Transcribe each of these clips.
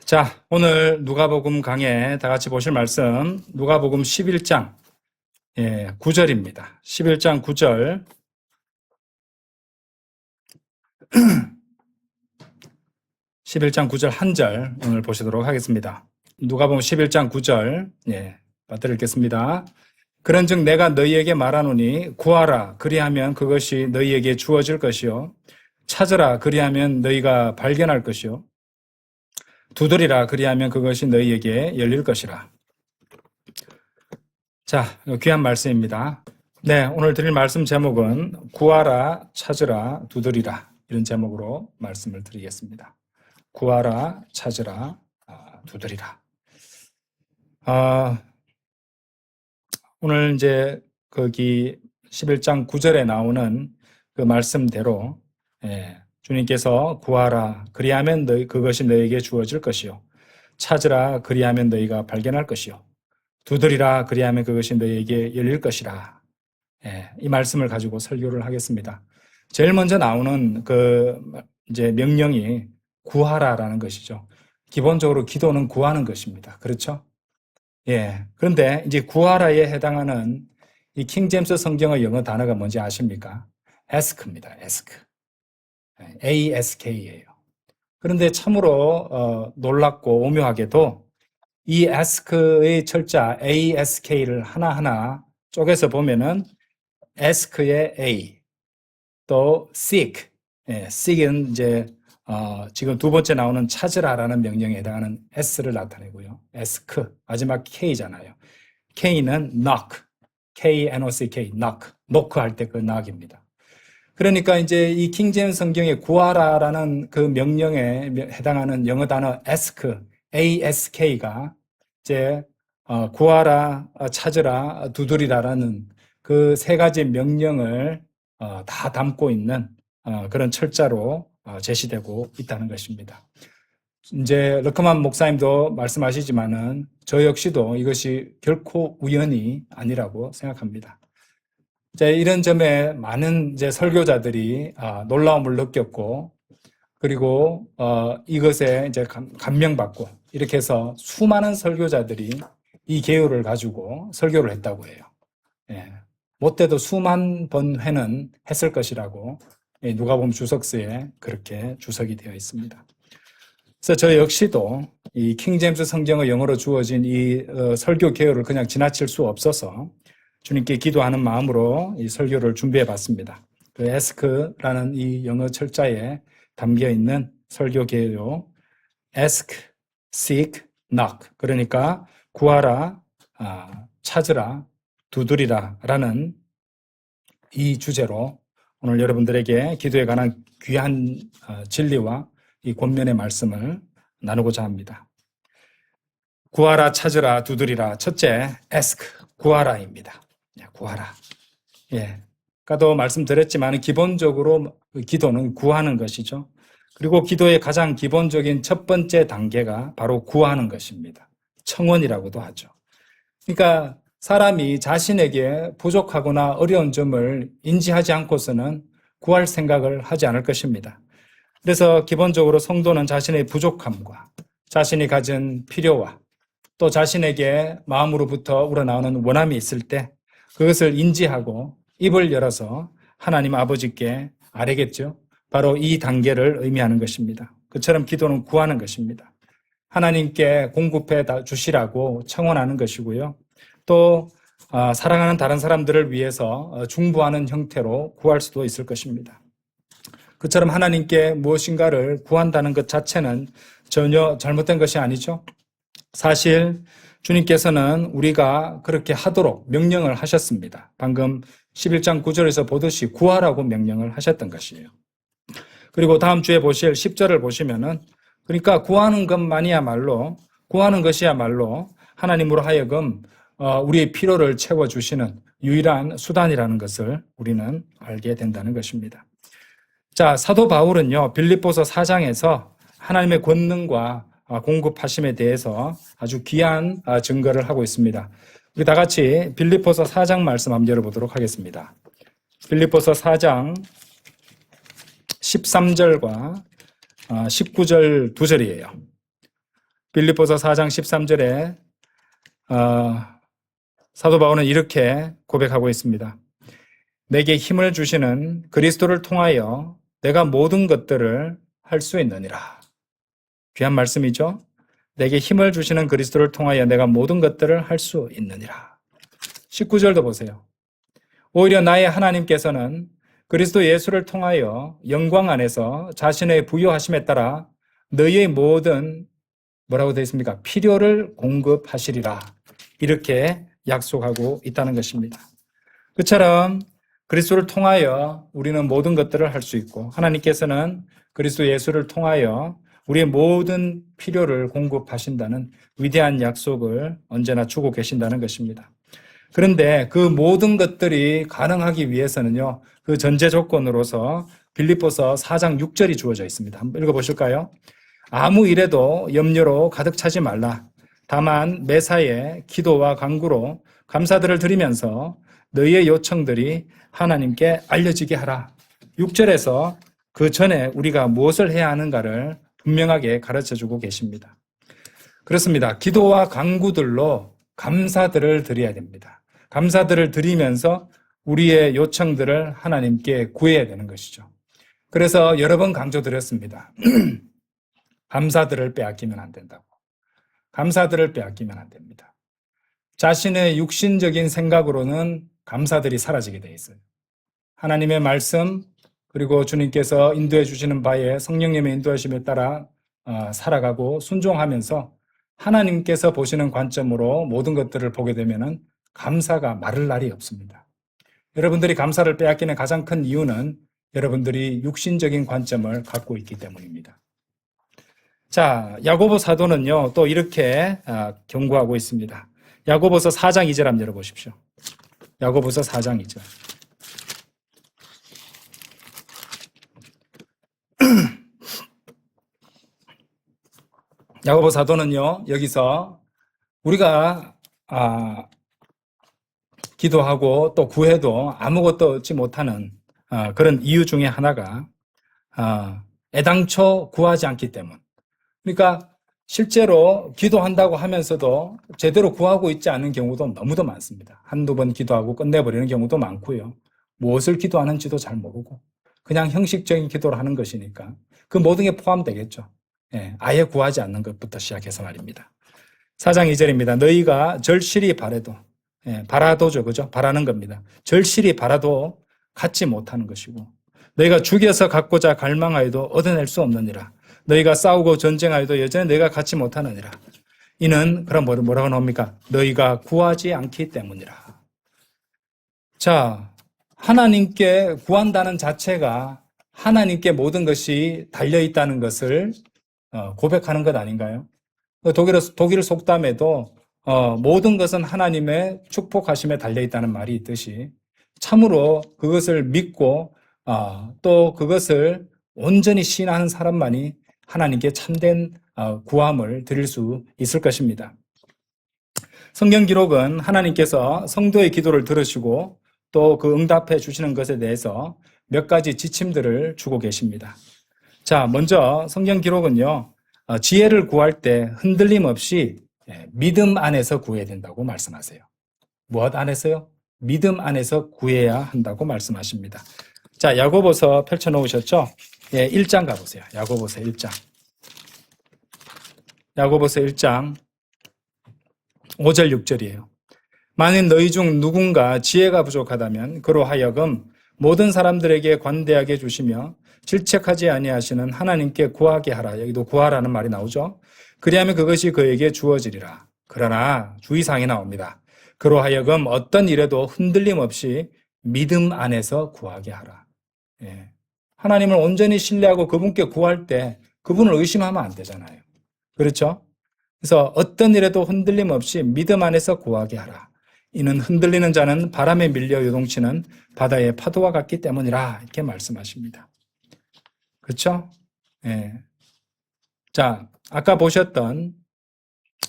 자, 오늘 누가복음 강해 다 같이 보실 말씀 누가복음 11장 9절입니다. 11장 9절 11장 9절 한 절 오늘 보시도록 하겠습니다. 누가복음 11장 9절 받들어 읽겠습니다. 그런즉 내가 너희에게 말하노니 구하라 그리하면 그것이 너희에게 주어질 것이요 찾으라 그리하면 너희가 발견할 것이요 두드리라 그리하면 그것이 너희에게 열릴 것이라. 자, 귀한 말씀입니다. 네, 오늘 드릴 말씀 제목은 구하라, 찾으라, 두드리라 이런 제목으로 말씀을 드리겠습니다. 구하라, 찾으라, 두드리라. 오늘 이제 거기 11장 9절에 나오는 그 말씀대로 주님께서 구하라 그리하면 그것이 너희에게 주어질 것이요 찾으라 그리하면 너희가 발견할 것이요 두드리라 그리하면 그것이 너희에게 열릴 것이라. 이 말씀을 가지고 설교를 하겠습니다. 제일 먼저 나오는 그 이제 명령이 구하라라는 것이죠. 기본적으로 기도는 구하는 것입니다. 그렇죠? 그런데 이제 구하라에 해당하는 이 킹제임스 성경의 영어 단어가 뭔지 아십니까? ask입니다. ask. ASK예요. 그런데 참으로 놀랍고 오묘하게도 이 ask의 철자 ASK를 하나하나 쪼개서 보면은 ask의 A, 또 seek, seek은 이제 지금 두 번째 나오는 찾으라라는 명령에 해당하는 S를 나타내고요. ask, 마지막 K잖아요. K는 knock, K-N-O-C-K, knock, 노크할 때 그 knock입니다. 그러니까 이제 이 킹제임스 성경의 구하라라는 그 명령에 해당하는 영어 단어 ask, ASK가 이제 구하라, 찾으라, 두드리라라는 그 세 가지 명령을 다 담고 있는 그런 철자로 제시되고 있다는 것입니다. 이제 러커만 목사님도 말씀하시지만은 저 역시도 이것이 결코 우연이 아니라고 생각합니다. 이런 점에 많은 이제 설교자들이 놀라움을 느꼈고, 그리고 이것에 이제 감명받고 이렇게 해서 수많은 설교자들이 이 개요를 가지고 설교를 했다고 해요. 못돼도 수만 번 회는 했을 것이라고 누가복음 주석서에 그렇게 주석이 되어 있습니다. 그래서 저 역시도 이 킹제임스 성경의 영어로 주어진 이 설교 개요를 그냥 지나칠 수 없어서 주님께 기도하는 마음으로 이 설교를 준비해 봤습니다. 그 ask라는 이 영어 철자에 담겨 있는 설교 개요 ask, seek, knock. 그러니까 구하라, 찾으라, 두드리라 라는 이 주제로 오늘 여러분들에게 기도에 관한 귀한 진리와 이 권면의 말씀을 나누고자 합니다. 구하라, 찾으라, 두드리라. 첫째, ask, 구하라입니다. 구하라. 아까도 말씀드렸지만 기본적으로 기도는 구하는 것이죠. 그리고 기도의 가장 기본적인 첫 번째 단계가 바로 구하는 것입니다. 청원이라고도 하죠. 그러니까 사람이 자신에게 부족하거나 어려운 점을 인지하지 않고서는 구할 생각을 하지 않을 것입니다. 그래서 기본적으로 성도는 자신의 부족함과 자신이 가진 필요와 또 자신에게 마음으로부터 우러나오는 원함이 있을 때 그것을 인지하고 입을 열어서 하나님 아버지께 아뢰겠죠. 바로 이 단계를 의미하는 것입니다. 그처럼 기도는 구하는 것입니다. 하나님께 공급해 주시라고 청원하는 것이고요. 또 사랑하는 다른 사람들을 위해서 중보하는 형태로 구할 수도 있을 것입니다. 그처럼 하나님께 무엇인가를 구한다는 것 자체는 전혀 잘못된 것이 아니죠. 사실 주님께서는 우리가 그렇게 하도록 명령을 하셨습니다. 방금 11장 9절에서 보듯이 구하라고 명령을 하셨던 것이에요. 그리고 다음 주에 보실 10절을 보시면은 그러니까 구하는 것이야말로 하나님으로 하여금 우리의 필요를 채워주시는 유일한 수단이라는 것을 우리는 알게 된다는 것입니다. 자, 사도 바울은요, 빌립보서 4장에서 하나님의 권능과 공급하심에 대해서 아주 귀한 증거를 하고 있습니다. 우리 다 같이 빌립보서 4장 말씀 한번 열어보도록 하겠습니다. 빌립보서 4장 13절과 19절 두 절이에요. 빌립보서 4장 13절에 사도 바울은 이렇게 고백하고 있습니다. 내게 힘을 주시는 그리스도를 통하여 내가 모든 것들을 할 수 있느니라. 귀한 말씀이죠. 내게 힘을 주시는 그리스도를 통하여 내가 모든 것들을 할 수 있느니라. 19절도 보세요. 오히려 나의 하나님께서는 그리스도 예수를 통하여 영광 안에서 자신의 부요하심에 따라 너희의 모든 뭐라고 되어 있습니까? 필요를 공급하시리라. 이렇게 약속하고 있다는 것입니다. 그처럼 그리스도를 통하여 우리는 모든 것들을 할 수 있고 하나님께서는 그리스도 예수를 통하여 우리의 모든 필요를 공급하신다는 위대한 약속을 언제나 주고 계신다는 것입니다. 그런데 그 모든 것들이 가능하기 위해서는요, 그 전제 조건으로서 빌립보서 4장 6절이 주어져 있습니다. 한번 읽어보실까요? 아무 일에도 염려로 가득 차지 말라. 다만 매사에 기도와 간구로 감사들을 드리면서 너희의 요청들이 하나님께 알려지게 하라. 6절에서 그 전에 우리가 무엇을 해야 하는가를 분명하게 가르쳐주고 계십니다. 그렇습니다. 기도와 간구들로 감사들을 드려야 됩니다. 감사들을 드리면서 우리의 요청들을 하나님께 구해야 되는 것이죠. 그래서 여러 번 강조드렸습니다. 감사들을 빼앗기면 안 된다고. 감사들을 빼앗기면 안 됩니다. 자신의 육신적인 생각으로는 감사들이 사라지게 돼 있어요. 하나님의 말씀 그리고 주님께서 인도해 주시는 바에 성령님의 인도하심에 따라 살아가고 순종하면서 하나님께서 보시는 관점으로 모든 것들을 보게 되면은 감사가 마를 날이 없습니다. 여러분들이 감사를 빼앗기는 가장 큰 이유는 여러분들이 육신적인 관점을 갖고 있기 때문입니다. 자, 야고보 사도는요, 또 이렇게 경고하고 있습니다. 야고보서 4장 2절 한번 열어보십시오. 야고보서 4장 2절. 야고보 사도는요, 여기서 우리가 기도하고 또 구해도 아무것도 얻지 못하는 그런 이유 중에 하나가 애당초 구하지 않기 때문. 그러니까 실제로 기도한다고 하면서도 제대로 구하고 있지 않은 경우도 너무도 많습니다. 한두 번 기도하고 끝내버리는 경우도 많고요. 무엇을 기도하는지도 잘 모르고 그냥 형식적인 기도를 하는 것이니까 그 모든 게 포함되겠죠. 아예 구하지 않는 것부터 시작해서 말입니다. 4장 2절입니다. 너희가 절실히 바라도, 바라도죠, 그죠? 바라는 겁니다. 절실히 바라도 갖지 못하는 것이고, 너희가 죽여서 갖고자 갈망하여도 얻어낼 수 없느니라. 너희가 싸우고 전쟁하여도 여전히 너희가 갖지 못하느니라. 이는 그럼 뭐라고 나옵니까? 너희가 구하지 않기 때문이라. 자, 하나님께 구한다는 자체가 하나님께 모든 것이 달려있다는 것을 고백하는 것 아닌가요? 독일 속담에도 모든 것은 하나님의 축복하심에 달려있다는 말이 있듯이 참으로 그것을 믿고 또 그것을 온전히 신뢰하는 사람만이 하나님께 참된 구함을 드릴 수 있을 것입니다. 성경 기록은 하나님께서 성도의 기도를 들으시고 또 그 응답해 주시는 것에 대해서 몇 가지 지침들을 주고 계십니다. 자, 먼저 성경 기록은요, 지혜를 구할 때 흔들림 없이 믿음 안에서 구해야 된다고 말씀하세요. 무엇 안에서요? 믿음 안에서 구해야 한다고 말씀하십니다. 자, 야고보서 펼쳐놓으셨죠? 1장 가보세요. 야고보서 1장. 야고보서 1장 5절 6절이에요. 만일 너희 중 누군가 지혜가 부족하다면 그로 하여금 모든 사람들에게 관대하게 주시며 질책하지 아니하시는 하나님께 구하게 하라. 여기도 구하라는 말이 나오죠. 그리하면 그것이 그에게 주어지리라. 그러나 주의사항이 나옵니다. 그로 하여금 어떤 일에도 흔들림 없이 믿음 안에서 구하게 하라. 하나님을 온전히 신뢰하고 그분께 구할 때 그분을 의심하면 안 되잖아요. 그렇죠? 그래서 어떤 일에도 흔들림 없이 믿음 안에서 구하게 하라. 이는 흔들리는 자는 바람에 밀려 요동치는 바다의 파도와 같기 때문이라. 이렇게 말씀하십니다. 그렇죠? 자, 아까 보셨던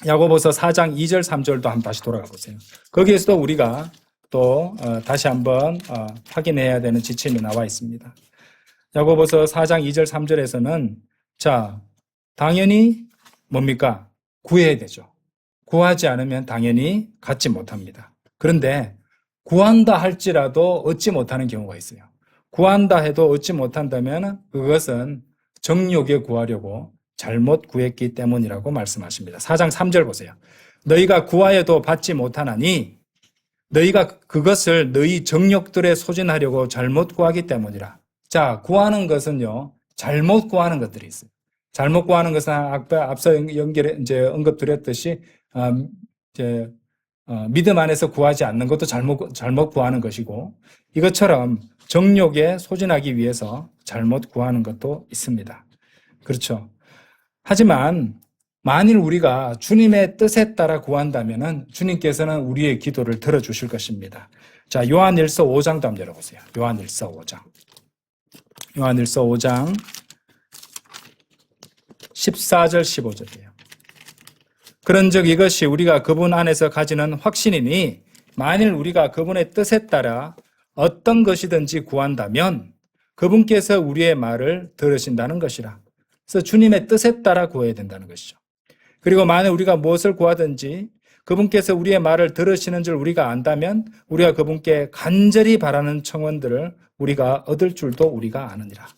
야고보서 4장 2절 3절도 한번 다시 돌아가 보세요. 거기에서도 우리가 또 다시 한번 확인해야 되는 지침이 나와 있습니다. 야고보서 4장 2절 3절에서는 자, 당연히 뭡니까? 구해야 되죠. 구하지 않으면 당연히 갖지 못합니다. 그런데 구한다 할지라도 얻지 못하는 경우가 있어요. 구한다 해도 얻지 못한다면 그것은 정욕에 구하려고 잘못 구했기 때문이라고 말씀하십니다. 4장 3절 보세요. 너희가 구하여도 받지 못하나니 너희가 그것을 너희 정욕들에 소진하려고 잘못 구하기 때문이라. 자, 구하는 것은요, 잘못 구하는 것들이 있어요. 잘못 구하는 것은 앞서 언급드렸듯이 믿음 안에서 구하지 않는 것도 잘못 구하는 것이고, 이것처럼 정욕에 소진하기 위해서 잘못 구하는 것도 있습니다. 그렇죠. 하지만 만일 우리가 주님의 뜻에 따라 구한다면 주님께서는 우리의 기도를 들어주실 것입니다. 자, 요한일서 5장도 한번 열어보세요. 요한일서 5장. 요한일서 5장 14절 15절이에요. 그런즉 이것이 우리가 그분 안에서 가지는 확신이니 만일 우리가 그분의 뜻에 따라 어떤 것이든지 구한다면 그분께서 우리의 말을 들으신다는 것이라. 그래서 주님의 뜻에 따라 구해야 된다는 것이죠. 그리고 만약 우리가 무엇을 구하든지 그분께서 우리의 말을 들으시는 줄 우리가 안다면 우리가 그분께 간절히 바라는 청원들을 우리가 얻을 줄도 우리가 아느니라.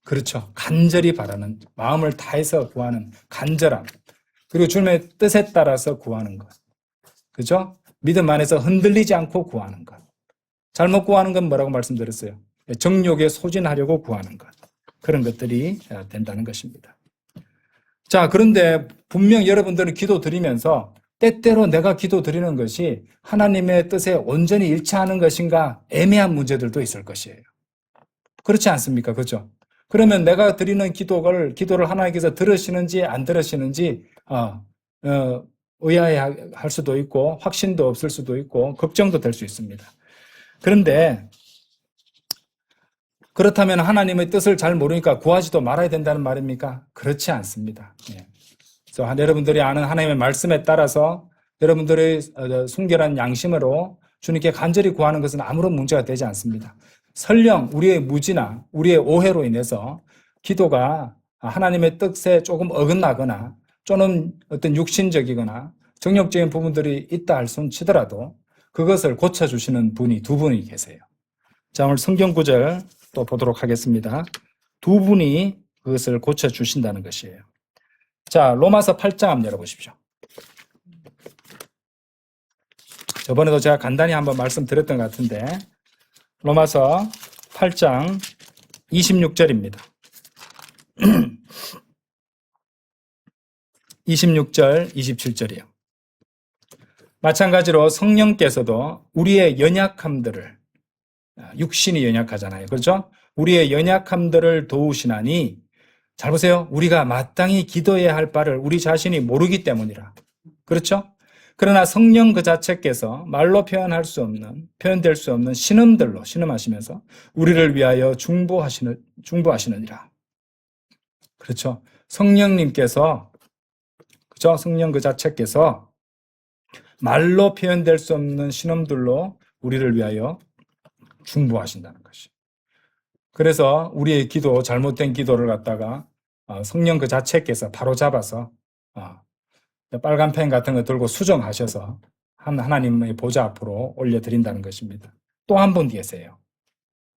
그렇죠. 간절히 바라는, 마음을 다해서 구하는 간절함. 그리고 주님의 뜻에 따라서 구하는 것. 그죠? 믿음 안에서 흔들리지 않고 구하는 것. 잘못 구하는 건 뭐라고 말씀드렸어요? 정욕에 소진하려고 구하는 것. 그런 것들이 된다는 것입니다. 자, 그런데 분명 여러분들은 기도 드리면서 때때로 내가 기도 드리는 것이 하나님의 뜻에 온전히 일치하는 것인가 애매한 문제들도 있을 것이에요. 그렇지 않습니까? 그렇죠? 그러면 내가 드리는 기도를 하나님께서 들으시는지 안 들으시는지 의아해할 수도 있고 확신도 없을 수도 있고 걱정도 될 수 있습니다. 그런데 그렇다면 하나님의 뜻을 잘 모르니까 구하지도 말아야 된다는 말입니까? 그렇지 않습니다. 예. 그래서 여러분들이 아는 하나님의 말씀에 따라서 여러분들의 순결한 양심으로 주님께 간절히 구하는 것은 아무런 문제가 되지 않습니다. 설령 우리의 무지나 우리의 오해로 인해서 기도가 하나님의 뜻에 조금 어긋나거나 또는 어떤 육신적이거나 정욕적인 부분들이 있다 할 손 치더라도 그것을 고쳐주시는 분이 두 분이 계세요. 자, 오늘 성경 구절 또 보도록 하겠습니다. 두 분이 그것을 고쳐주신다는 것이에요. 자, 로마서 8장 한번 열어보십시오. 저번에도 제가 간단히 한번 말씀드렸던 것 같은데 로마서 8장 26절입니다. 26절, 27절이요. 마찬가지로 성령께서도 우리의 연약함들을, 육신이 연약하잖아요. 그렇죠? 우리의 연약함들을 도우시나니, 잘 보세요. 우리가 마땅히 기도해야 할 바를 우리 자신이 모르기 때문이라. 그렇죠? 그러나 성령 그 자체께서 말로 표현될 수 없는 신음들로 신음하시면서 우리를 위하여 중보하시느니라. 그렇죠? 성령님께서, 그렇죠? 성령 그 자체께서 말로 표현될 수 없는 신음들로 우리를 위하여 중보하신다는 것이. 그래서 우리의 기도, 잘못된 기도를 갖다가 성령 그 자체께서 바로 잡아서 빨간 펜 같은 거 들고 수정하셔서 하나님의 보좌 앞으로 올려드린다는 것입니다. 또 한 분 계세요.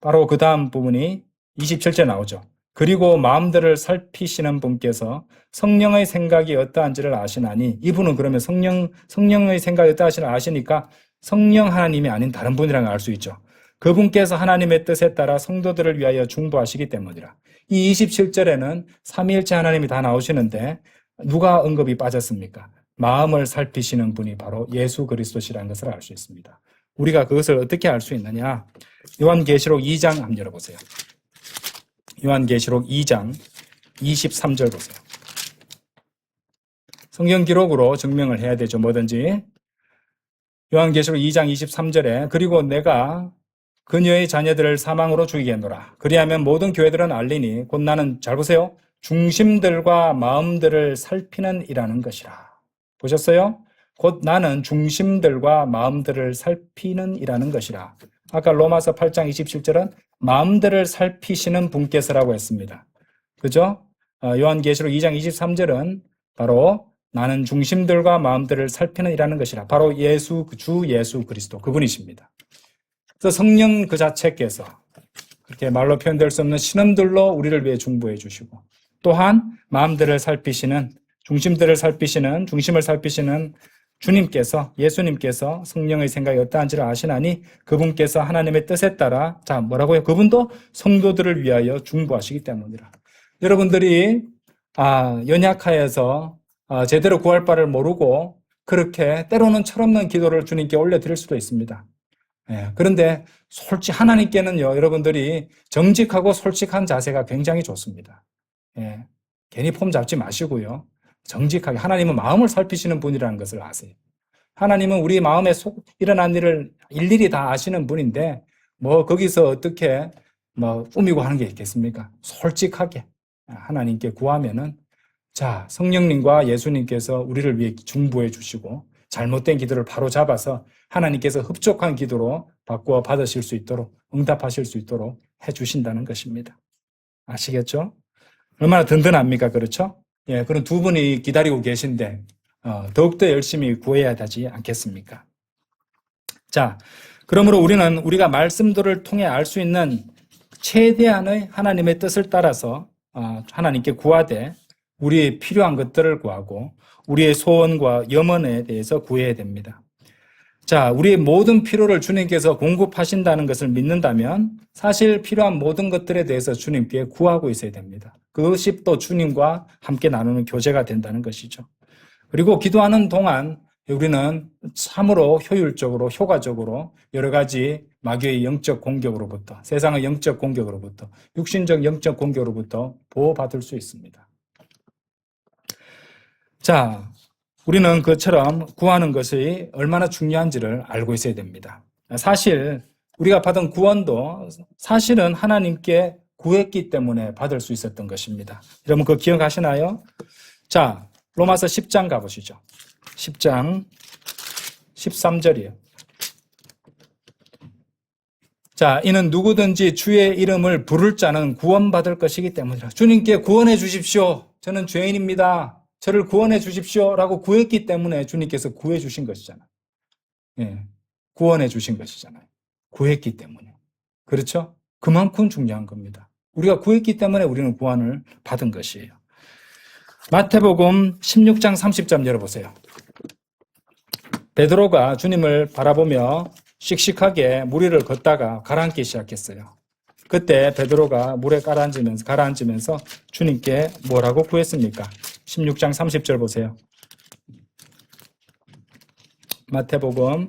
바로 그 다음 부분이 27절 나오죠. 그리고 마음들을 살피시는 분께서 성령의 생각이 어떠한지를 아시나니, 이분은 그러면 성령의 생각이 어떠한지를 아시니까 성령 하나님이 아닌 다른 분이라는 걸 알 수 있죠. 그분께서 하나님의 뜻에 따라 성도들을 위하여 중보하시기 때문이라. 이 27절에는 삼위일체 하나님이 다 나오시는데 누가 언급이 빠졌습니까? 마음을 살피시는 분이 바로 예수 그리스도시라는 것을 알 수 있습니다. 우리가 그것을 어떻게 알 수 있느냐? 요한계시록 2장 한번 열어보세요. 요한계시록 2장 23절 보세요. 성경 기록으로 증명을 해야 되죠. 뭐든지. 요한계시록 2장 23절에 그리고 내가 그녀의 자녀들을 사망으로 죽이겠노라. 그리하면 모든 교회들은 알리니 곧 나는, 잘 보세요, 중심들과 마음들을 살피는 이라는 것이라. 보셨어요? 곧 나는 중심들과 마음들을 살피는 이라는 것이라. 아까 로마서 8장 27절은 마음들을 살피시는 분께서라고 했습니다. 그죠? 요한계시록 2장 23절은 바로 나는 중심들과 마음들을 살피는 이라는 것이라. 바로 주 예수 그리스도 그분이십니다. 그래서 성령 그 자체께서 그렇게 말로 표현될 수 없는 신음들로 우리를 위해 중보해 주시고, 또한 마음들을 살피시는, 중심들을 살피시는, 중심을 살피시는 주님께서, 예수님께서 성령의 생각이 어떠한지를 아시나니 그분께서 하나님의 뜻에 따라, 자, 뭐라고요? 그분도 성도들을 위하여 중보하시기 때문이라. 여러분들이 연약하여서 제대로 구할 바를 모르고 그렇게 때로는 철없는 기도를 주님께 올려드릴 수도 있습니다. 그런데 하나님께는요, 여러분들이 정직하고 솔직한 자세가 굉장히 좋습니다. 괜히 폼 잡지 마시고요. 정직하게, 하나님은 마음을 살피시는 분이라는 것을 아세요. 하나님은 우리 마음에 일어난 일을 일일이 다 아시는 분인데, 거기서 어떻게 꾸미고 하는 게 있겠습니까? 솔직하게 하나님께 구하면은, 자, 성령님과 예수님께서 우리를 위해 중보해 주시고, 잘못된 기도를 바로 잡아서 하나님께서 흡족한 기도로 바꾸어 받으실 수 있도록, 응답하실 수 있도록 해 주신다는 것입니다. 아시겠죠? 얼마나 든든합니까? 그렇죠? 그런 두 분이 기다리고 계신데, 더욱더 열심히 구해야 되지 않겠습니까? 자, 그러므로 우리가 말씀들을 통해 알 수 있는 최대한의 하나님의 뜻을 따라서 하나님께 구하되, 우리의 필요한 것들을 구하고 우리의 소원과 염원에 대해서 구해야 됩니다. 자, 우리의 모든 필요를 주님께서 공급하신다는 것을 믿는다면 사실 필요한 모든 것들에 대해서 주님께 구하고 있어야 됩니다. 그것이 또 주님과 함께 나누는 교제가 된다는 것이죠. 그리고 기도하는 동안 우리는 참으로 효율적으로, 효과적으로 여러 가지 마귀의 영적 공격으로부터, 세상의 영적 공격으로부터, 육신적 영적 공격으로부터 보호받을 수 있습니다. 자, 우리는 그처럼 구하는 것이 얼마나 중요한지를 알고 있어야 됩니다. 사실 우리가 받은 구원도 사실은 하나님께 구했기 때문에 받을 수 있었던 것입니다. 여러분 그거 기억하시나요? 자, 로마서 10장 가보시죠. 10장 13절이에요. 자, 이는 누구든지 주의 이름을 부를 자는 구원받을 것이기 때문이라. 주님께 구원해 주십시오. 저는 죄인입니다. 저를 구원해 주십시오. 라고 구했기 때문에 주님께서 구해 주신 것이잖아요. 구원해 주신 것이잖아요. 구했기 때문에. 그렇죠? 그만큼 중요한 겁니다. 우리가 구했기 때문에 우리는 구원을 받은 것이에요. 마태복음 16장 30절 열어보세요. 베드로가 주님을 바라보며 씩씩하게 무리를 걷다가 가라앉기 시작했어요. 그때 베드로가 물에 가라앉으면서 주님께 뭐라고 구했습니까? 16장 30절 보세요. 마태복음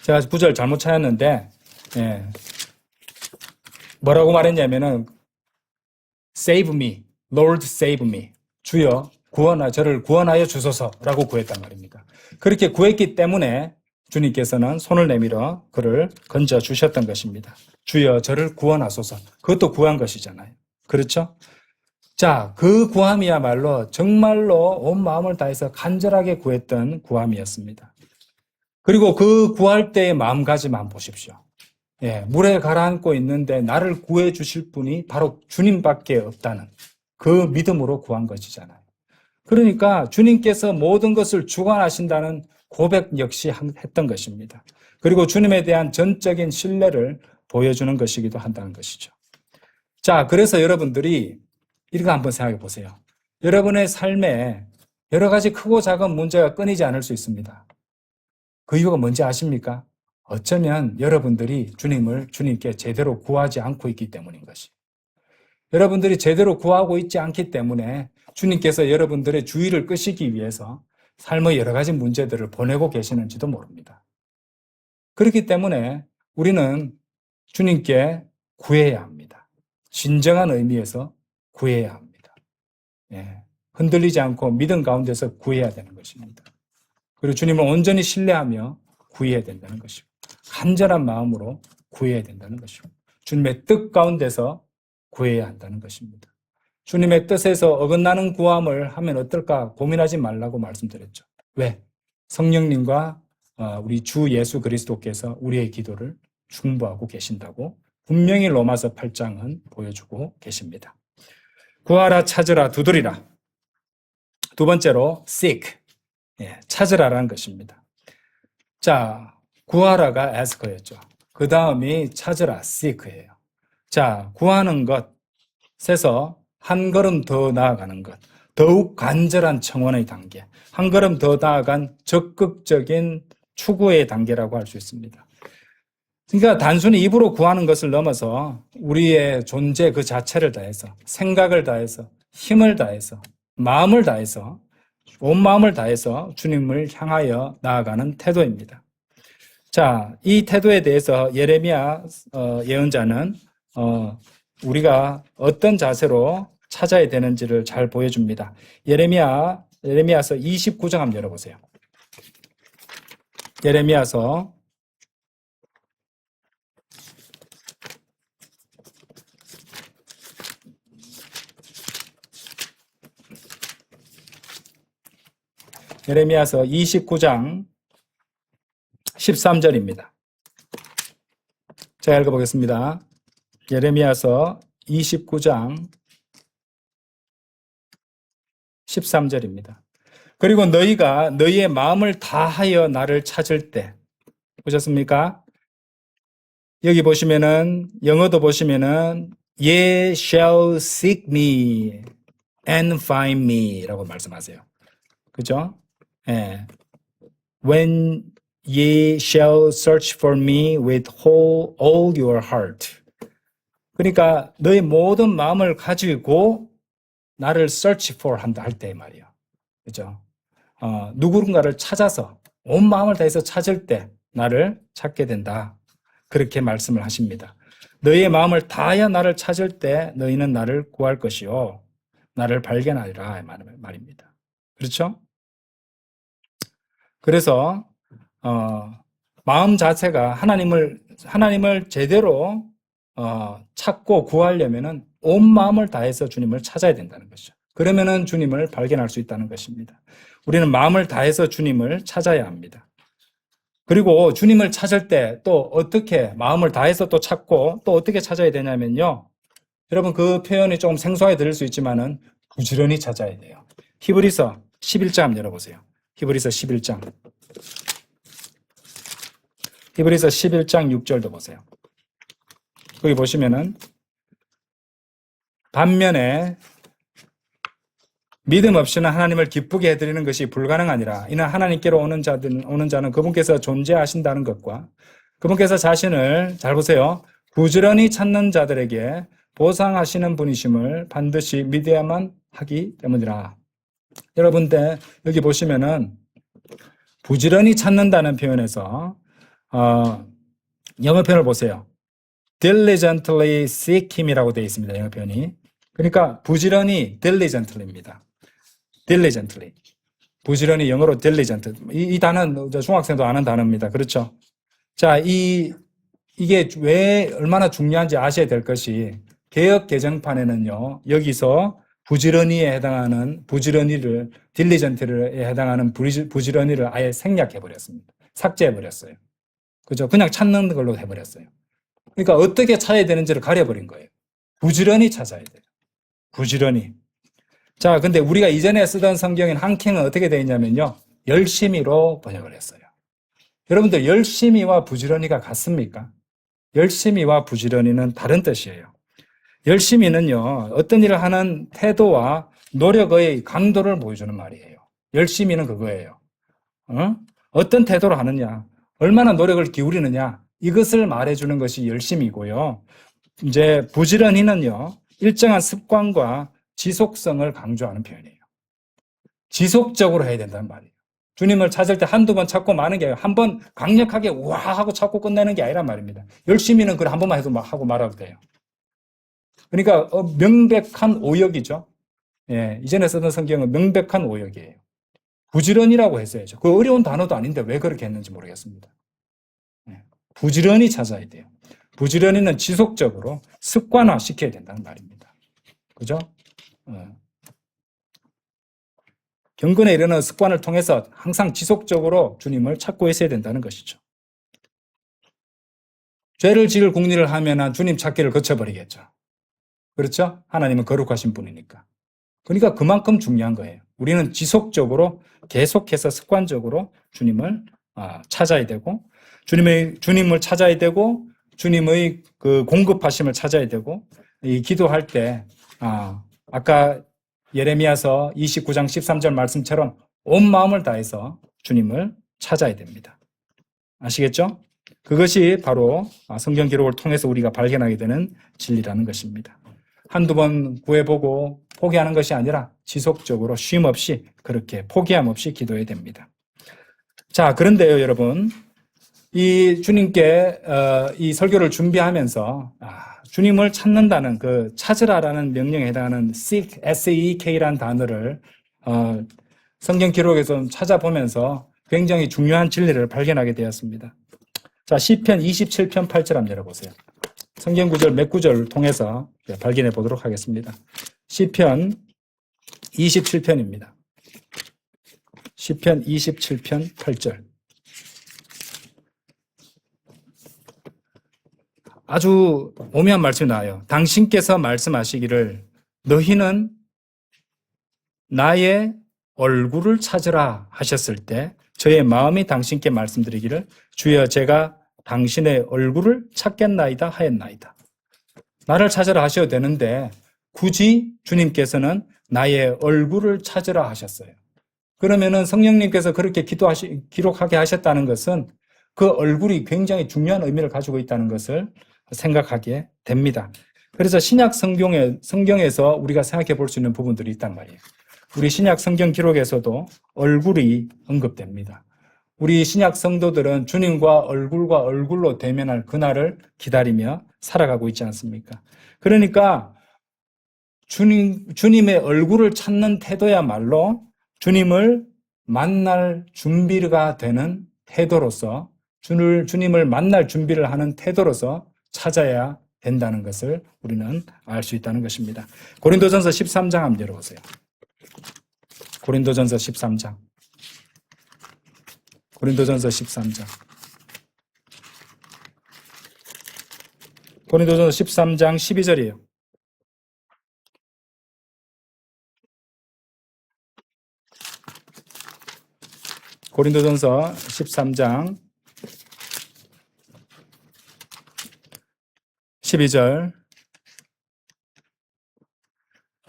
제가 구절 잘못 찾았는데 뭐라고 말했냐면은 Save me, Lord save me. 주여 저를 구원하여 주소서라고 구했단 말입니다. 그렇게 구했기 때문에 주님께서는 손을 내밀어 그를 건져 주셨던 것입니다. 주여 저를 구원하소서. 그것도 구한 것이잖아요. 그렇죠? 자, 그 구함이야말로 정말로 온 마음을 다해서 간절하게 구했던 구함이었습니다. 그리고 그 구할 때의 마음가짐만 보십시오. 물에 가라앉고 있는데 나를 구해 주실 분이 바로 주님밖에 없다는 그 믿음으로 구한 것이잖아요. 그러니까 주님께서 모든 것을 주관하신다는 고백 역시 했던 것입니다. 그리고 주님에 대한 전적인 신뢰를 보여주는 것이기도 한다는 것이죠. 자, 그래서 여러분들이 이거 한번 생각해 보세요. 여러분의 삶에 여러 가지 크고 작은 문제가 끊이지 않을 수 있습니다. 그 이유가 뭔지 아십니까? 어쩌면 여러분들이 주님께 제대로 구하지 않고 있기 때문인 것이. 여러분들이 제대로 구하고 있지 않기 때문에 주님께서 여러분들의 주의를 끄시기 위해서 삶의 여러 가지 문제들을 보내고 계시는지도 모릅니다. 그렇기 때문에 우리는 주님께 구해야 합니다. 진정한 의미에서 구해야 합니다. 흔들리지 않고 믿음 가운데서 구해야 되는 것입니다. 그리고 주님을 온전히 신뢰하며 구해야 된다는 것이고, 간절한 마음으로 구해야 된다는 것이고, 주님의 뜻 가운데서 구해야 한다는 것입니다. 주님의 뜻에서 어긋나는 구함을 하면 어떨까 고민하지 말라고 말씀드렸죠. 왜? 성령님과 우리 주 예수 그리스도께서 우리의 기도를 중보하고 계신다고 분명히 로마서 8장은 보여주고 계십니다. 구하라, 찾으라, 두드리라. 두 번째로 seek, 찾으라라는 것입니다. 자, 구하라가 ask였죠. 그 다음이 찾으라, seek예요. 자, 구하는 것에서 한 걸음 더 나아가는 것, 더욱 간절한 청원의 단계, 한 걸음 더 나아간 적극적인 추구의 단계라고 할 수 있습니다. 그러니까 단순히 입으로 구하는 것을 넘어서 우리의 존재 그 자체를 다해서, 생각을 다해서, 힘을 다해서, 마음을 다해서, 온 마음을 다해서 주님을 향하여 나아가는 태도입니다. 자, 이 태도에 대해서 예레미야 예언자는 우리가 어떤 자세로 찾아야 되는지를 잘 보여줍니다. 예레미야서 29장 한번 열어보세요. 예레미야서 29장 13절입니다. 제가 읽어보겠습니다. 예레미야서 29장 13절입니다. 그리고 너희가 너희의 마음을 다하여 나를 찾을 때, 보셨습니까? 여기 보시면은, 영어도 보시면은, Ye shall seek me and find me 라고 말씀하세요. 그죠? 예. When ye shall search for me with all your heart. 그러니까 너희 모든 마음을 가지고 나를 search for 한다 할 때 말이에요. 그죠? 누군가를 찾아서 온 마음을 다해서 찾을 때 나를 찾게 된다. 그렇게 말씀을 하십니다. 너희의 마음을 다하여 나를 찾을 때 너희는 나를 구할 것이요. 나를 발견하리라 말입니다. 그렇죠? 그래서 마음 자체가 하나님을 제대로 찾고 구하려면은 온 마음을 다해서 주님을 찾아야 된다는 것이죠. 그러면은 주님을 발견할 수 있다는 것입니다. 우리는 마음을 다해서 주님을 찾아야 합니다. 그리고 주님을 찾을 때 또 어떻게 마음을 다해서 또 찾고 또 어떻게 찾아야 되냐면요. 여러분 그 표현이 조금 생소하게 들릴 수 있지만은 부지런히 찾아야 돼요. 히브리서 11장 한번 열어보세요. 히브리서 11장. 히브리서 11장 6절도 보세요. 거기 보시면은 반면에 믿음 없이는 하나님을 기쁘게 해드리는 것이 불가능하니라. 이는 하나님께로 오는 자는 그분께서 존재하신다는 것과 그분께서 자신을 잘 보세요. 부지런히 찾는 자들에게 보상하시는 분이심을 반드시 믿어야만 하기 때문이라. 여러분들 여기 보시면은 부지런히 찾는다는 표현에서 영어 표현을 보세요. diligently seek him이라고 되어 있습니다. 영어 표현이. 그러니까 부지런히 diligently입니다. diligently. 부지런히 영어로 diligent. 이 단어는 중학생도 아는 단어입니다. 그렇죠? 자, 이게 왜 얼마나 중요한지 아셔야 될 것이 개역 개정판에는요. 여기서 부지런히에 해당하는 부지런히를 diligently에 해당하는 부지런히를 아예 생략해 버렸습니다. 삭제해 버렸어요. 그죠? 그냥 찾는 걸로 해 버렸어요. 그러니까 어떻게 찾아야 되는지를 가려 버린 거예요. 부지런히 찾아야 돼요. 부지런히. 자, 근데 우리가 이전에 쓰던 성경인 한킹은 어떻게 되어 있냐면요. 열심히로 번역을 했어요. 여러분들 열심히와 부지런히가 같습니까? 열심히와 부지런히는 다른 뜻이에요. 열심히는요. 어떤 일을 하는 태도와 노력의 강도를 보여주는 말이에요. 열심히는 그거예요. 어떤 태도로 하느냐, 얼마나 노력을 기울이느냐 이것을 말해주는 것이 열심이고요. 이제 부지런히는요. 일정한 습관과 지속성을 강조하는 표현이에요. 지속적으로 해야 된다는 말이에요. 주님을 찾을 때 한두 번 찾고 마는 게 아니라 한 번 강력하게 와 하고 찾고 끝내는 게 아니란 말입니다. 열심히는 그걸 한 번만 해도 하고 말아도 돼요. 그러니까 명백한 오역이죠. 예, 이전에 쓰던 성경은 명백한 오역이에요. 부지런히라고 했어야죠. 그 어려운 단어도 아닌데 왜 그렇게 했는지 모르겠습니다. 예, 부지런히 찾아야 돼요. 부지런히는 지속적으로 습관화 시켜야 된다는 말입니다. 그죠? 경건에 이르는 습관을 통해서 항상 지속적으로 주님을 찾고 있어야 된다는 것이죠. 죄를 지을 궁리를 하면 주님 찾기를 거쳐버리겠죠. 그렇죠? 하나님은 거룩하신 분이니까. 그러니까 그만큼 중요한 거예요. 우리는 지속적으로 계속해서 습관적으로 주님을 찾아야 되고, 주님을 찾아야 되고, 주님의 그 공급하심을 찾아야 되고, 이 기도할 때, 아까 예레미야서 29장 13절 말씀처럼 온 마음을 다해서 주님을 찾아야 됩니다. 아시겠죠? 그것이 바로 성경 기록을 통해서 우리가 발견하게 되는 진리라는 것입니다. 한두 번 구해보고 포기하는 것이 아니라 지속적으로 쉼 없이 그렇게 포기함 없이 기도해야 됩니다. 자, 그런데요, 여러분. 이 주님께 이 설교를 준비하면서 주님을 찾는다는 그 찾으라라는 명령에 해당하는 seek, S-E-K라는 단어를 성경 기록에서 찾아보면서 굉장히 중요한 진리를 발견하게 되었습니다. 자, 시편 27편 8절 한번 열어보세요. 성경 구절 몇 구절을 통해서 발견해 보도록 하겠습니다. 시편 27편입니다. 시편 27편 8절. 아주 오묘한 말씀이 나와요. 당신께서 말씀하시기를 너희는 나의 얼굴을 찾으라 하셨을 때 저의 마음이 당신께 말씀드리기를 주여 제가 당신의 얼굴을 찾겠나이다 하였나이다. 나를 찾으라 하셔도 되는데 굳이 주님께서는 나의 얼굴을 찾으라 하셨어요. 그러면은 성령님께서 그렇게 기록하게 하셨다는 것은 그 얼굴이 굉장히 중요한 의미를 가지고 있다는 것을 생각하게 됩니다. 그래서 신약 성경에서 우리가 생각해 볼 수 있는 부분들이 있단 말이에요. 우리 신약 성경 기록에서도 얼굴이 언급됩니다. 우리 신약 성도들은 주님과 얼굴과 얼굴로 대면할 그날을 기다리며 살아가고 있지 않습니까? 그러니까 주님의 얼굴을 찾는 태도야말로 주님을 만날 준비가 되는 태도로서 주님을 만날 준비를 하는 태도로서 찾아야 된다는 것을 우리는 알 수 있다는 것입니다. 고린도전서 13장 한번 열어보세요. 고린도전서 13장. 고린도전서 13장. 고린도전서 13장 12절이에요. 고린도전서 13장 12절.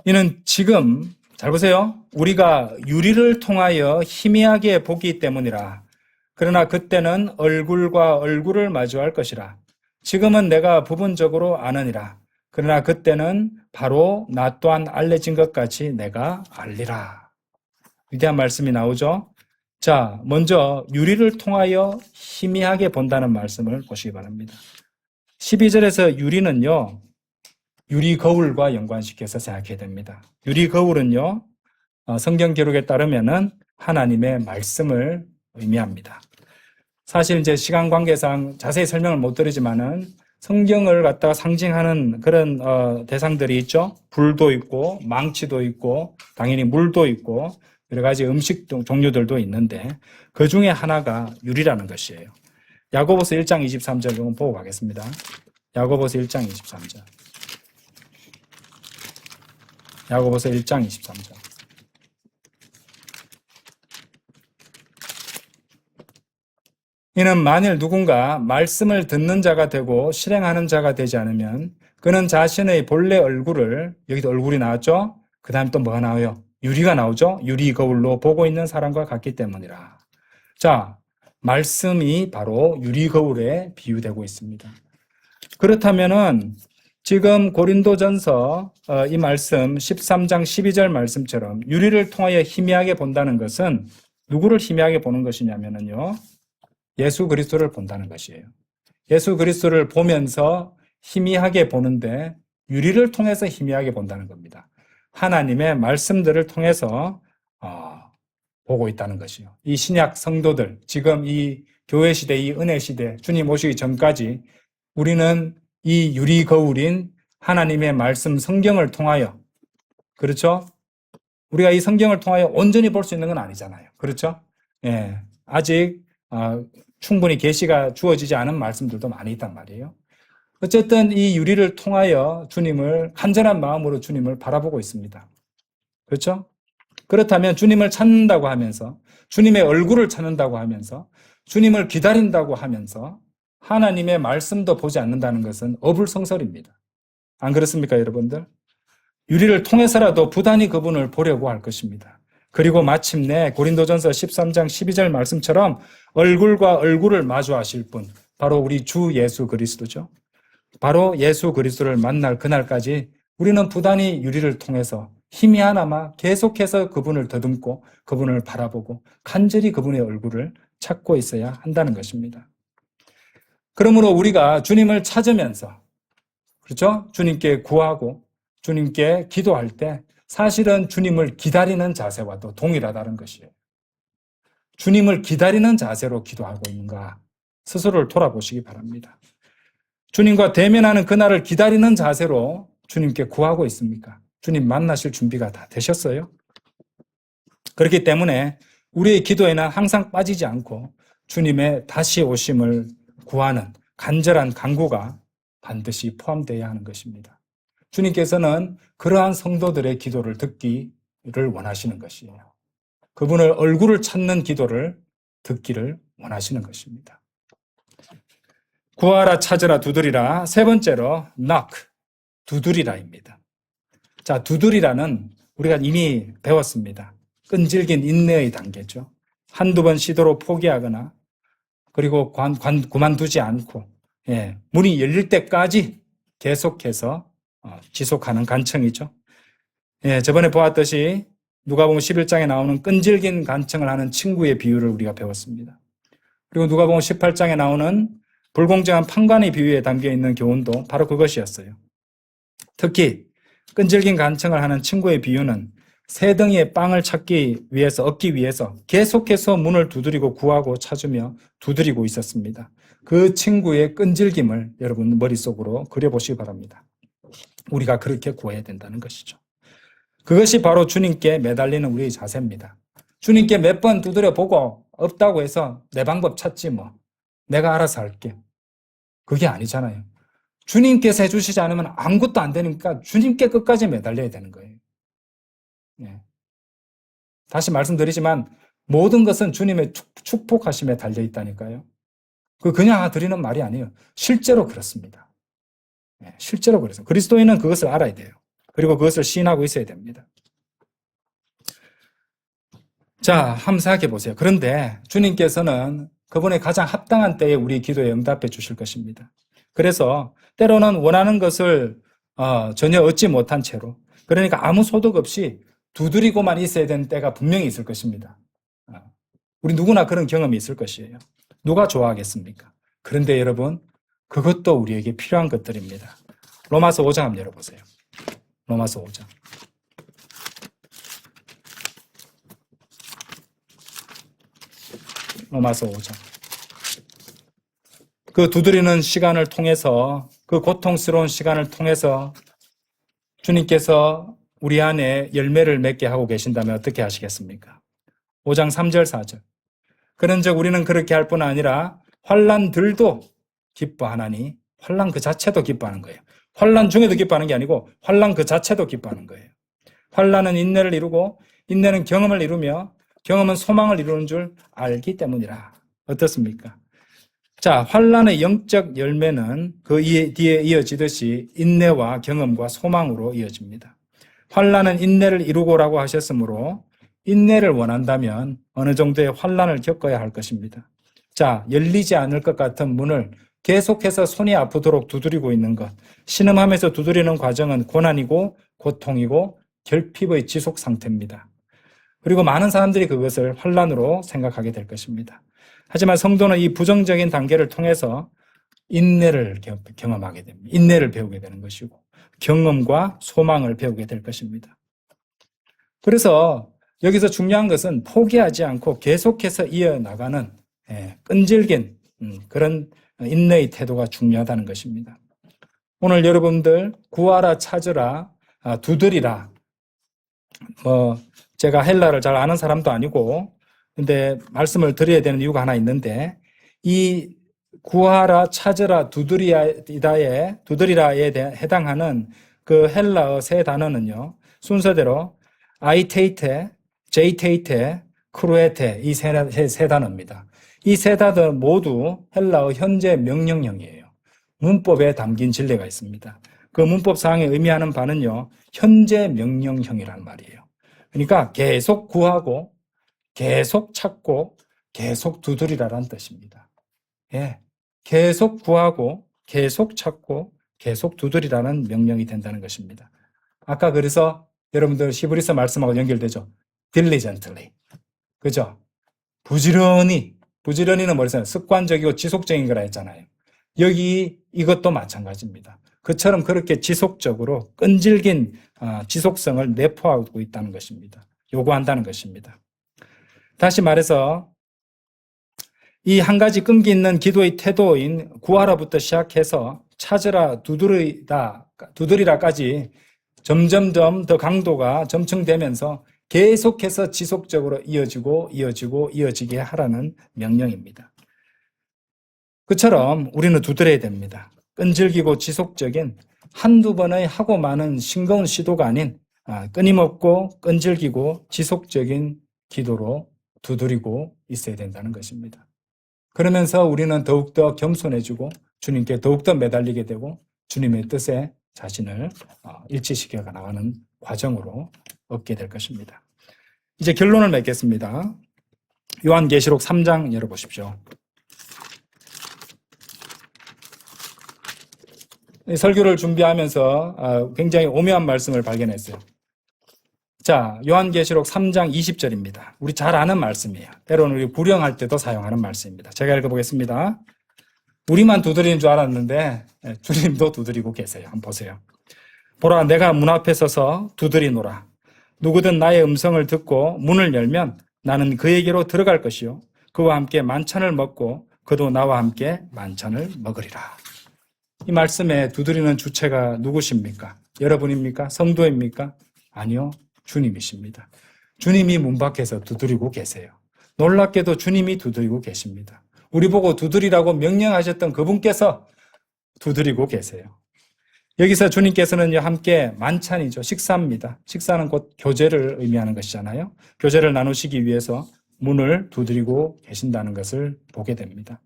이는 지금 잘 보세요. 우리가 유리를 통하여 희미하게 보기 때문이라. 그러나 그때는 얼굴과 얼굴을 마주할 것이라. 지금은 내가 부분적으로 아느니라. 그러나 그때는 바로 나 또한 알려진 것 같이 내가 알리라. 위대한 말씀이 나오죠. 자, 먼저 유리를 통하여 희미하게 본다는 말씀을 보시기 바랍니다. 12절에서 유리는요, 유리 거울과 연관시켜서 생각해야 됩니다. 유리 거울은요, 성경 기록에 따르면은 하나님의 말씀을 의미합니다. 사실 이제 시간 관계상 자세히 설명을 못 드리지만은 성경을 갖다가 상징하는 그런 대상들이 있죠. 불도 있고 망치도 있고 당연히 물도 있고 여러 가지 음식 종류들도 있는데 그 중에 하나가 유리라는 것이에요. 야고보서 1장 23절 좀 보고 가겠습니다. 야고보서 1장 23절. 야고보서 1장 23절. 이는 만일 누군가 말씀을 듣는 자가 되고 실행하는 자가 되지 않으면 그는 자신의 본래 얼굴을, 여기도 얼굴이 나왔죠? 그 다음에 또 뭐가 나와요? 유리가 나오죠? 유리 거울로 보고 있는 사람과 같기 때문이라. 자, 말씀이 바로 유리 거울에 비유되고 있습니다. 그렇다면은 지금 고린도전서 이 말씀 13장 12절 말씀처럼 유리를 통하여 희미하게 본다는 것은 누구를 희미하게 보는 것이냐면요. 예수 그리스도를 본다는 것이에요. 예수 그리스도를 보면서 희미하게 보는데 유리를 통해서 희미하게 본다는 겁니다. 하나님의 말씀들을 통해서 보고 있다는 것이요. 이 신약 성도들, 지금 이 교회 시대, 이 은혜 시대, 주님 오시기 전까지 우리는 이 유리 거울인 하나님의 말씀 성경을 통하여, 그렇죠? 우리가 이 성경을 통하여 온전히 볼 수 있는 건 아니잖아요. 그렇죠? 예. 아직 충분히 계시가 주어지지 않은 말씀들도 많이 있단 말이에요. 어쨌든 이 유리를 통하여 주님을 간절한 마음으로 주님을 바라보고 있습니다. 그렇죠? 그렇다면 주님을 찾는다고 하면서 주님의 얼굴을 찾는다고 하면서 주님을 기다린다고 하면서 하나님의 말씀도 보지 않는다는 것은 어불성설입니다. 안 그렇습니까, 여러분들? 유리를 통해서라도 부단히 그분을 보려고 할 것입니다. 그리고 마침내 고린도전서 13장 12절 말씀처럼 얼굴과 얼굴을 마주하실 분, 바로 우리 주 예수 그리스도죠. 바로 예수 그리스도를 만날 그날까지 우리는 부단히 유리를 통해서 희미하나마 계속해서 그분을 더듬고 그분을 바라보고 간절히 그분의 얼굴을 찾고 있어야 한다는 것입니다. 그러므로 우리가 주님을 찾으면서, 그렇죠? 주님께 구하고 주님께 기도할 때 사실은 주님을 기다리는 자세와도 동일하다는 것이에요. 주님을 기다리는 자세로 기도하고 있는가 스스로를 돌아보시기 바랍니다. 주님과 대면하는 그날을 기다리는 자세로 주님께 구하고 있습니까? 주님 만나실 준비가 다 되셨어요? 그렇기 때문에 우리의 기도에는 항상 빠지지 않고 주님의 다시 오심을 구하는 간절한 간구가 반드시 포함되어야 하는 것입니다. 주님께서는 그러한 성도들의 기도를 듣기를 원하시는 것이에요. 그분을 얼굴을 찾는 기도를 듣기를 원하시는 것입니다. 구하라, 찾으라, 두드리라. 세 번째로 knock, 두드리라입니다. 자, 두드리라는 우리가 이미 배웠습니다. 끈질긴 인내의 단계죠. 한두 번 시도로 포기하거나 그리고 그만두지 않고 문이 열릴 때까지 계속해서 지속하는 간청이죠. 저번에 보았듯이 누가복음 11장에 나오는 끈질긴 간청을 하는 친구의 비유를 우리가 배웠습니다. 그리고 누가복음 18장에 나오는 불공정한 판관의 비유에 담겨있는 교훈도 바로 그것이었어요. 특히 끈질긴 간청을 하는 친구의 비유는 새 덩이의 빵을 얻기 위해서 계속해서 문을 두드리고 구하고 찾으며 두드리고 있었습니다. 그 친구의 끈질김을 여러분 머릿속으로 그려보시기 바랍니다. 우리가 그렇게 구해야 된다는 것이죠. 그것이 바로 주님께 매달리는 우리의 자세입니다. 주님께 몇 번 두드려 보고 없다고 해서 내 방법 찾지 뭐. 내가 알아서 할게. 그게 아니잖아요. 주님께서 해주시지 않으면 아무것도 안 되니까 주님께 끝까지 매달려야 되는 거예요. 다시 말씀드리지만 모든 것은 주님의 축복하심에 달려있다니까요. 그냥 드리는 말이 아니에요. 실제로 그렇습니다. 실제로 그래서 그리스도인은 그것을 알아야 돼요. 그리고 그것을 시인하고 있어야 됩니다. 자, 한번 생각해 보세요. 그런데 주님께서는 그분의 가장 합당한 때에 우리 기도에 응답해 주실 것입니다. 그래서 때로는 원하는 것을 전혀 얻지 못한 채로, 그러니까 아무 소득 없이 두드리고만 있어야 되는 때가 분명히 있을 것입니다. 우리 누구나 그런 경험이 있을 것이에요. 누가 좋아하겠습니까? 그런데 여러분, 그것도 우리에게 필요한 것들입니다. 로마서 5장 한번 열어보세요. 로마서 5장. 로마서 5장. 그 두드리는 시간을 통해서, 그 고통스러운 시간을 통해서 주님께서 우리 안에 열매를 맺게 하고 계신다면 어떻게 하시겠습니까? 5장 3절 4절. 그런즉 우리는 그렇게 할 뿐 아니라 환난들도 기뻐하나니, 환난 그 자체도 기뻐하는 거예요. 환난 중에도 기뻐하는 게 아니고 환난 그 자체도 기뻐하는 거예요. 환난은 인내를 이루고 인내는 경험을 이루며 경험은 소망을 이루는 줄 알기 때문이라. 어떻습니까? 자, 환난의 영적 열매는 그 뒤에 이어지듯이 인내와 경험과 소망으로 이어집니다. 환난은 인내를 이루고라고 하셨으므로 인내를 원한다면 어느 정도의 환난을 겪어야 할 것입니다. 자, 열리지 않을 것 같은 문을 계속해서 손이 아프도록 두드리고 있는 것, 신음하면서 두드리는 과정은 고난이고 고통이고 결핍의 지속 상태입니다. 그리고 많은 사람들이 그것을 환난으로 생각하게 될 것입니다. 하지만 성도는 이 부정적인 단계를 통해서 인내를 경험하게 됩니다. 인내를 배우게 되는 것이고 경험과 소망을 배우게 될 것입니다. 그래서 여기서 중요한 것은 포기하지 않고 계속해서 이어나가는 끈질긴 그런 인내의 태도가 중요하다는 것입니다. 오늘 여러분들 구하라, 찾으라, 두드리라. 제가 헬라를 잘 아는 사람도 아니고 근데 말씀을 드려야 되는 이유가 하나 있는데 이 구하라, 찾으라, 두드리라에 해당하는 그 헬라어 세 단어는요, 순서대로 아이테이테, 제이테이테, 크루에테 이 세 단어입니다. 이 세 단어 모두 헬라어 현재 명령형이에요. 문법에 담긴 진리가 있습니다. 그 문법상에 의미하는 바는요, 현재 명령형이란 말이에요. 그러니까 계속 구하고, 계속 찾고, 계속 두드리라란 뜻입니다. 예, 계속 구하고, 계속 찾고, 계속 두드리라는 명령이 된다는 것입니다. 아까 그래서 여러분들 히브리서 말씀하고 연결되죠. diligently. 그죠? 부지런히는 뭐랬어요? 습관적이고 지속적인 거라 했잖아요. 여기 이것도 마찬가지입니다. 그처럼 그렇게 지속적으로 끈질긴 지속성을 내포하고 있다는 것입니다. 요구한다는 것입니다. 다시 말해서 이 한 가지 끈기 있는 기도의 태도인 구하라부터 시작해서 찾으라, 두드리라까지 점점점 더 강도가 점층되면서 계속해서 지속적으로 이어지게 하라는 명령입니다. 그처럼 우리는 두드려야 됩니다. 끈질기고 지속적인 한두 번의 하고 많은 싱거운 시도가 아닌 끊임없고 끈질기고 지속적인 기도로 두드리고 있어야 된다는 것입니다. 그러면서 우리는 더욱더 겸손해지고 주님께 더욱더 매달리게 되고 주님의 뜻에 자신을 일치시켜 나가는 과정으로 얻게 될 것입니다. 이제 결론을 맺겠습니다. 요한계시록 3장 열어보십시오. 설교를 준비하면서 굉장히 오묘한 말씀을 발견했어요. 자, 요한계시록 3장 20절입니다. 우리 잘 아는 말씀이에요. 때로는 우리 불영할 때도 사용하는 말씀입니다. 제가 읽어보겠습니다. 우리만 두드리는 줄 알았는데 주님도 두드리고 계세요. 한번 보세요. 보라, 내가 문 앞에 서서 두드리노라. 누구든 나의 음성을 듣고 문을 열면 나는 그에게로 들어갈 것이요 그와 함께 만찬을 먹고 그도 나와 함께 만찬을 먹으리라. 이 말씀에 두드리는 주체가 누구십니까? 여러분입니까? 성도입니까? 아니요, 주님이십니다. 주님이 문 밖에서 두드리고 계세요. 놀랍게도 주님이 두드리고 계십니다. 우리 보고 두드리라고 명령하셨던 그분께서 두드리고 계세요. 여기서 주님께서는 함께 만찬이죠. 식사입니다. 식사는 곧 교제를 의미하는 것이잖아요. 교제를 나누시기 위해서 문을 두드리고 계신다는 것을 보게 됩니다.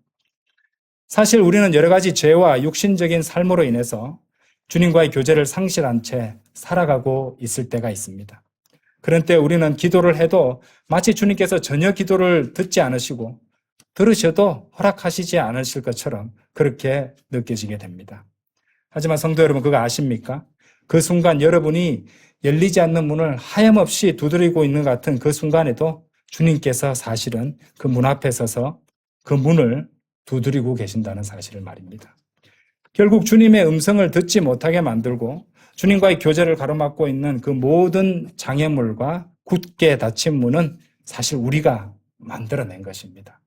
사실 우리는 여러 가지 죄와 육신적인 삶으로 인해서 주님과의 교제를 상실한 채 살아가고 있을 때가 있습니다. 그런 때 우리는 기도를 해도 마치 주님께서 전혀 기도를 듣지 않으시고 들으셔도 허락하시지 않으실 것처럼 그렇게 느껴지게 됩니다. 하지만 성도 여러분, 그거 아십니까? 그 순간 여러분이 열리지 않는 문을 하염없이 두드리고 있는 것 같은 그 순간에도 주님께서 사실은 그 문 앞에 서서 그 문을 두드리고 계신다는 사실을 말입니다. 결국 주님의 음성을 듣지 못하게 만들고 주님과의 교제를 가로막고 있는 그 모든 장애물과 굳게 닫힌 문은 사실 우리가 만들어낸 것입니다.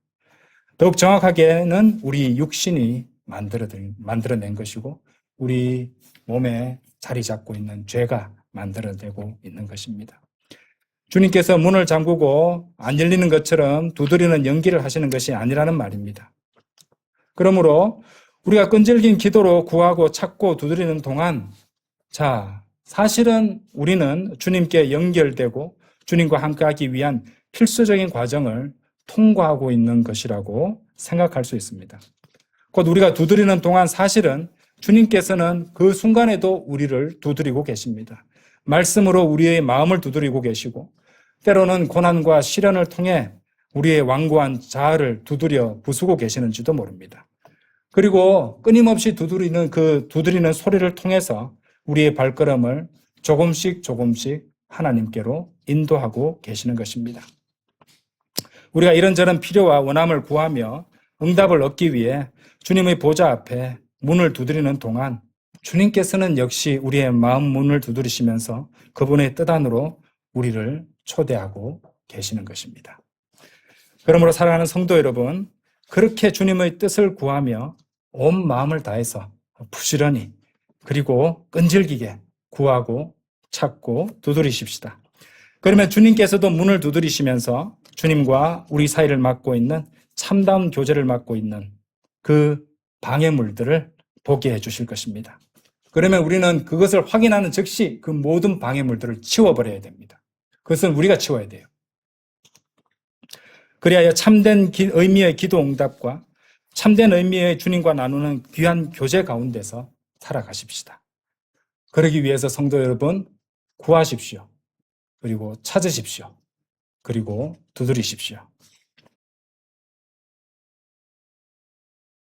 더욱 정확하게는 우리 육신이 만들어낸 것이고 우리 몸에 자리 잡고 있는 죄가 만들어내고 있는 것입니다. 주님께서 문을 잠그고 안 열리는 것처럼 두드리는 연기를 하시는 것이 아니라는 말입니다. 그러므로 우리가 끈질긴 기도로 구하고 찾고 두드리는 동안 사실은 우리는 주님께 연결되고 주님과 함께하기 위한 필수적인 과정을 통과하고 있는 것이라고 생각할 수 있습니다. 곧 우리가 두드리는 동안 사실은 주님께서는 그 순간에도 우리를 두드리고 계십니다. 말씀으로 우리의 마음을 두드리고 계시고 때로는 고난과 시련을 통해 우리의 완고한 자아를 두드려 부수고 계시는지도 모릅니다. 그리고 끊임없이 두드리는 소리를 통해서 우리의 발걸음을 조금씩 하나님께로 인도하고 계시는 것입니다. 우리가 이런저런 필요와 원함을 구하며 응답을 얻기 위해 주님의 보좌 앞에 문을 두드리는 동안 주님께서는 역시 우리의 마음 문을 두드리시면서 그분의 뜻 안으로 우리를 초대하고 계시는 것입니다. 그러므로 사랑하는 성도 여러분, 그렇게 주님의 뜻을 구하며 온 마음을 다해서 부지런히 그리고 끈질기게 구하고 찾고 두드리십시다. 그러면 주님께서도 문을 두드리시면서 주님과 우리 사이를 막고 있는 참다운 교제를 맡고 있는 그 방해물들을 보게 해 주실 것입니다. 그러면 우리는 그것을 확인하는 즉시 그 모든 방해물들을 치워버려야 됩니다. 그것은 우리가 치워야 돼요. 그리하여 참된 의미의 기도 응답과 참된 의미의 주님과 나누는 귀한 교제 가운데서 살아가십시다. 그러기 위해서 성도 여러분, 구하십시오. 그리고 찾으십시오. 그리고 두드리십시오.